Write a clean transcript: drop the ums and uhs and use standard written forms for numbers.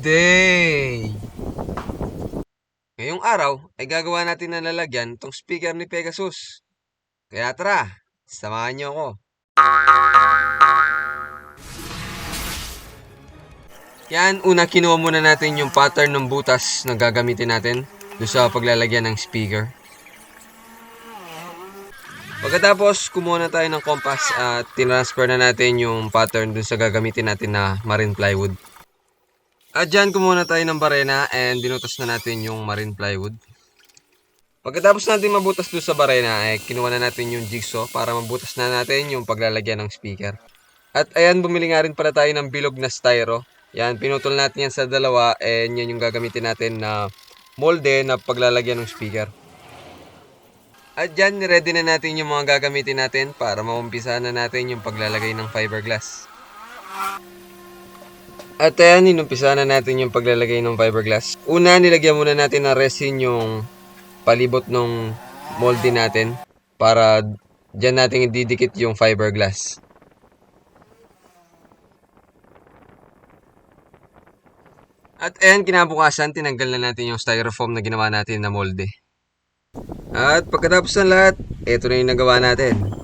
day! Ngayong araw ay gagawa natin ng lalagyan itong speaker ni Pegasus. Kaya tara, samahan niyo ako. Yan, una kinuha muna natin yung pattern ng butas na gagamitin natin doon sa paglalagyan ng speaker. Pagkatapos, kumuha na tayo ng compass at tinransfer na natin yung pattern doon sa gagamitin natin na marine plywood. At dyan, kumuha na tayo ng barena and binutas na natin yung marine plywood. Pagkatapos natin mabutas doon sa barena, kinuha na natin yung jigsaw para mabutas na natin yung paglalagyan ng speaker. At ayan, bumili nga rin pala tayo ng bilog na styro. Yan, pinutol natin yan sa dalawa and yan yung gagamitin natin na molde na paglalagyan ng speaker. At dyan, ready na natin yung mga gagamitin natin para maumpisa na natin yung paglalagay ng fiberglass. At ayan, inumpisa na natin yung paglalagay ng fiberglass. Una, nilagyan muna natin ng resin yung palibot ng molde natin para dyan natin ididikit yung fiberglass. At ayan, kinabukasan, tinanggal na natin yung styrofoam na ginawa natin na molde. At pagkatapos ng lahat, ito na yung nagawa natin.